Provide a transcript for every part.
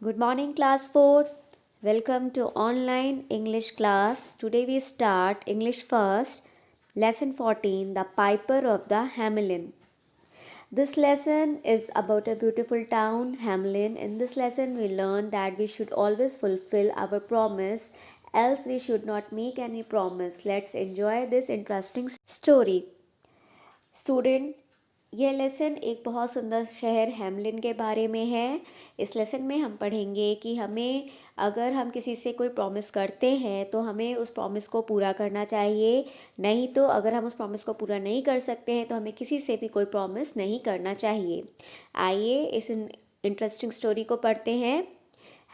Good morning, class 4. Welcome to online English class. Today we start English first, lesson 14, The Piper of the Hamelin. This lesson is about a beautiful town, Hamelin. In this lesson, we learn that we should always fulfill our promise, else we should not make any promise. Let's enjoy this interesting story. Student, यह lesson एक बहुत सुंदर शहर Hamelin के बारे में है। इस लेसन में हम पढ़ेंगे कि हमें अगर हम किसी से कोई प्रॉमिस करते हैं तो हमें उस प्रॉमिस को पूरा करना चाहिए, नहीं तो अगर हम उस प्रॉमिस को पूरा नहीं कर सकते हैं तो हमें किसी से भी कोई प्रॉमिस नहीं करना चाहिए। आइए इस इंटरेस्टिंग स्टोरी को पढ़ते हैं।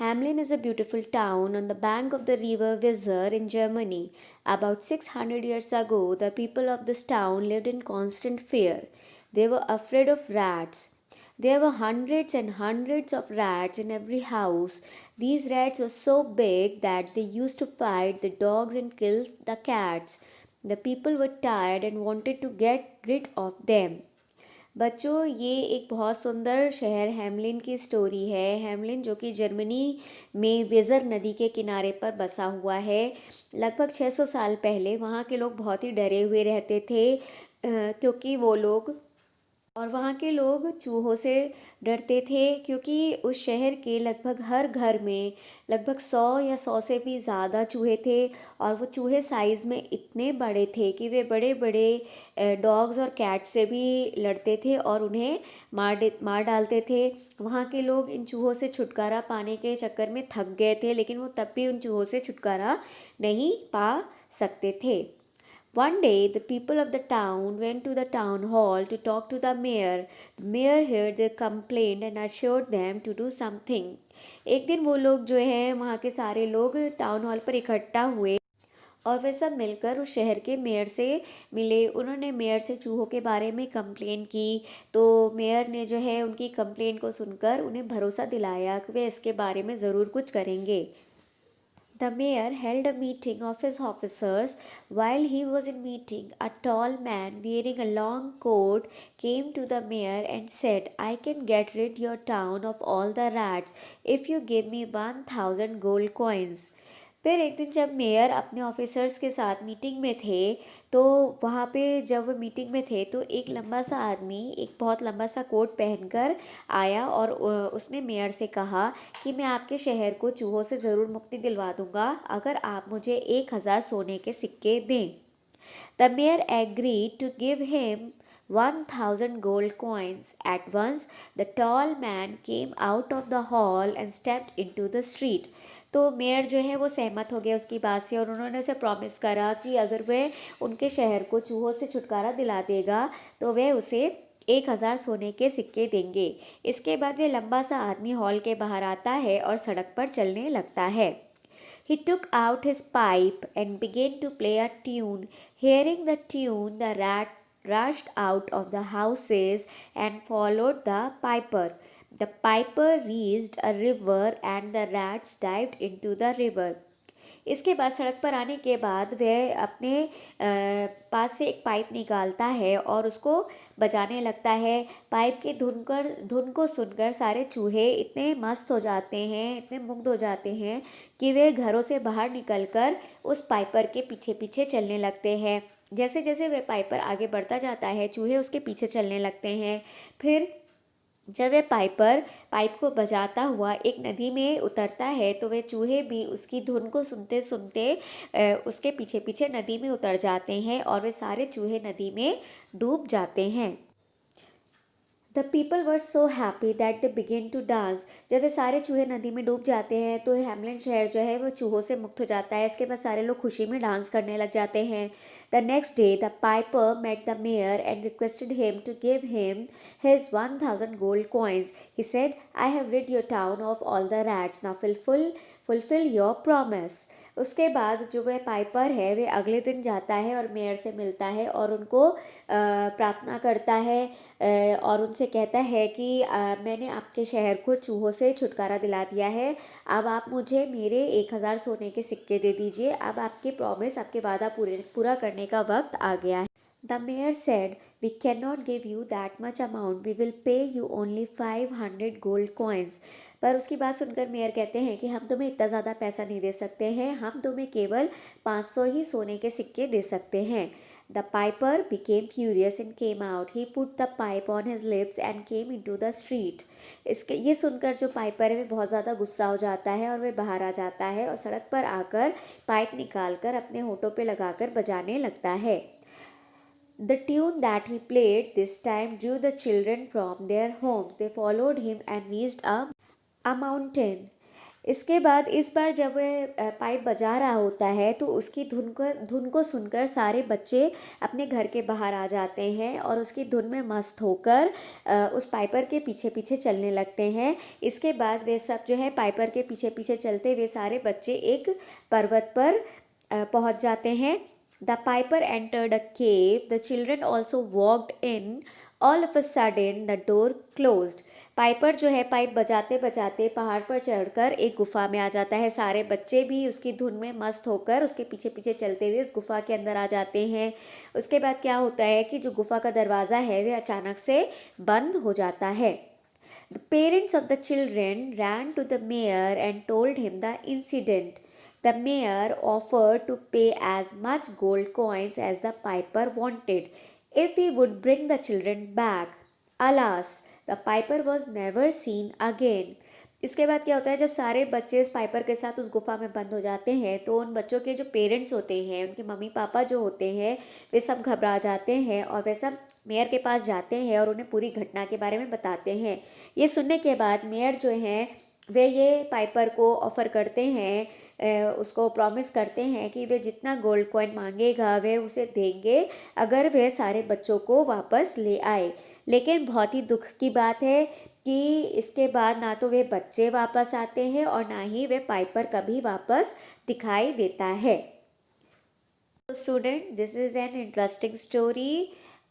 Hamelin is a beautiful town on the bank of the river Weser in Germany. About 600 years ago, the people of this town lived in constant fear. They were afraid of rats. There were hundreds and hundreds of rats in every house. These rats were so big that they used to fight the dogs and kill the cats. The people were tired and wanted to get rid of them. बच्चों, ये एक बहुत सुंदर शहर Hamelin की story है। Hamelin जो कि जर्मनी में वेज़र नदी के किनारे पर बसा हुआ है। लगभग 600 साल पहले वहाँ के लोग बहुत ही डरे हुए रहते थे क्योंकि वहाँ के लोग चूहों से डरते थे क्योंकि उस शहर के लगभग हर घर में लगभग 100 या 100 से भी ज़्यादा चूहे थे और वो चूहे साइज़ में इतने बड़े थे कि वे बड़े बड़े डॉग्स और कैट से भी लड़ते थे और उन्हें मार डालते थे। वहाँ के लोग इन चूहों से छुटकारा पाने के चक्कर में थक गए थे, लेकिन वो तब भी उन चूहों से छुटकारा नहीं पा सकते थे। One day, the people of the town went to the town hall to talk to the mayor. The mayor heard their complaint and assured them to do something. एक दिन वो लोग जो है वहाँ के सारे लोग टाउन हॉल पर इकट्ठा हुए और वे सब मिलकर उस शहर के मेयर से मिले। उन्होंने मेयर से चूहों के बारे में कंप्लेन की, तो मेयर ने जो है उनकी कंप्लेन को सुनकर उन्हें भरोसा दिलाया कि वे इसके बारे में ज़रूर कुछ करेंगे। The mayor held a meeting of his officers. While he was in meeting, a tall man wearing a long coat came to the mayor and said, I can get rid your town of all the rats if you give me 1000 gold coins. फिर एक दिन जब mayor अपने officers के साथ meeting में थे, तो वहाँ पे जब वो मीटिंग में थे तो एक लंबा सा आदमी एक बहुत लंबा सा कोट पहनकर आया और उसने मेयर से कहा कि मैं आपके शहर को चूहों से ज़रूर मुक्ति दिलवा दूंगा अगर आप मुझे 1000 सोने के सिक्के दें। The mayor agreed to give him 1000 gold coins. At once, the tall man came out of the hall and stepped into the street. तो मेयर जो है वो सहमत हो गया उसकी बात से और उन्होंने उसे प्रॉमिस करा कि अगर वह उनके शहर को चूहों से छुटकारा दिला देगा तो वह उसे 1000 सोने के सिक्के देंगे। इसके बाद वह लंबा सा आदमी हॉल के बाहर आता है और सड़क पर चलने लगता है। He took out his pipe and began to play a tune. Hearing the tune, the rat rushed out of the houses and followed the piper. The piper reached a river and the rats dived into the river. इसके बाद सड़क पर आने के बाद वह अपने पास से एक पाइप निकालता है और उसको बजाने लगता है। पाइप की धुन को सुनकर सारे चूहे इतने मस्त हो जाते हैं, इतने मुग्ध हो जाते हैं कि वे घरों से बाहर निकलकर उस पाइपर के पीछे पीछे चलने लगते हैं। जैसे जैसे वह पाइपर आगे बढ़ता जाता है, चूहे उसके पीछे चलने लगते हैं। फिर जब वह पाइप को बजाता हुआ एक नदी में उतरता है तो वे चूहे भी उसकी धुन को सुनते सुनते उसके पीछे पीछे नदी में उतर जाते हैं और वे सारे चूहे नदी में डूब जाते हैं। The people were so happy that they began to dance. जब वे सारे चूहे नदी में डूब जाते हैं तो हैमलिन शहर जो है वो चूहों से मुक्त हो जाता है। इसके बाद सारे लोग खुशी में डांस करने लग जाते हैं। The next day, the piper met the mayor and requested him to give him his 1000 gold coins. He said, I have rid your town of all the rats. Now fulfill your promise. उसके बाद जो वह Piper है वे अगले दिन जाता है और मेयर से मिलता है और उनको प्रार्थना करता है और उनसे कहता है कि मैंने आपके शहर को चूहों से छुटकारा दिला दिया है, अब आप मुझे मेरे 1000 सोने के सिक्के दे दीजिए। अब आपके प्रॉमिस, आपके वादा पूरा करने का वक्त आ गया है। The mayor said, We cannot give you that much amount. We will pay you only 500 gold coins. पर उसकी बात सुनकर मेयर कहते हैं कि हम तुम्हें इतना ज़्यादा पैसा नहीं दे सकते हैं, हम तुम्हें केवल 500 ही सोने के सिक्के दे सकते हैं। The piper became furious and came out. He put the pipe on his lips and came into the street. इसके ये सुनकर जो पाइपर है वह बहुत ज़्यादा गुस्सा हो जाता है और वह बाहर आ जाता है और सड़क पर आकर पाइप निकालकर अपने होठों पे लगाकर बजाने लगता है। The tune that he played this time drew the children from their homes. They followed him and reached a mountain. इसके बाद इस बार जब वह पाइप बजा रहा होता है तो उसकी धुन को सुनकर सारे बच्चे अपने घर के बाहर आ जाते हैं और उसकी धुन में मस्त होकर उस पाइपर के पीछे पीछे चलने लगते हैं। इसके बाद वे सब जो है पाइपर के पीछे पीछे चलते हुए सारे बच्चे एक पर्वत पर पहुंच जाते हैं। The piper entered a cave. The children also walked in. All of a sudden, the door closed. Piper जो है पाइप बजाते बजाते पहाड़ पर चढ़कर एक गुफा में आ जाता है। सारे बच्चे भी उसकी धुन में मस्त होकर उसके पीछे पीछे चलते हुए उस गुफा के अंदर आ जाते हैं। उसके बाद क्या होता है कि जो गुफा का दरवाज़ा है वह अचानक से बंद हो जाता है। The parents of the children ran to the mayor and told him the incident. The mayor offered to pay as much gold coins as the piper wanted if he would bring the children back. Alas, the piper was never seen again. इसके बाद क्या होता है, जब सारे बच्चे उस Piper के साथ उस गुफा में बंद हो जाते हैं तो उन बच्चों के जो पेरेंट्स होते हैं, उनके मम्मी पापा जो होते हैं, वे सब घबरा जाते हैं और वे सब मेयर के पास जाते हैं और उन्हें पूरी घटना के बारे में बताते हैं। ये सुनने के बाद मेयर जो हैं वे ये पाइपर को ऑफ़र करते हैं, उसको प्रॉमिस करते हैं कि वे जितना गोल्ड कॉइन मांगेगा वे उसे देंगे अगर वह सारे बच्चों को वापस ले आए। लेकिन बहुत ही दुख की बात है कि इसके बाद ना तो वे बच्चे वापस आते हैं और ना ही वे पाइपर कभी वापस दिखाई देता है। Student, this is an interesting story.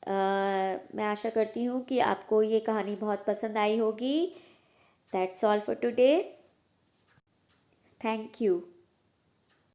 मैं आशा करती हूँ कि आपको ये कहानी बहुत पसंद आई होगी। That's all for today. Thank you.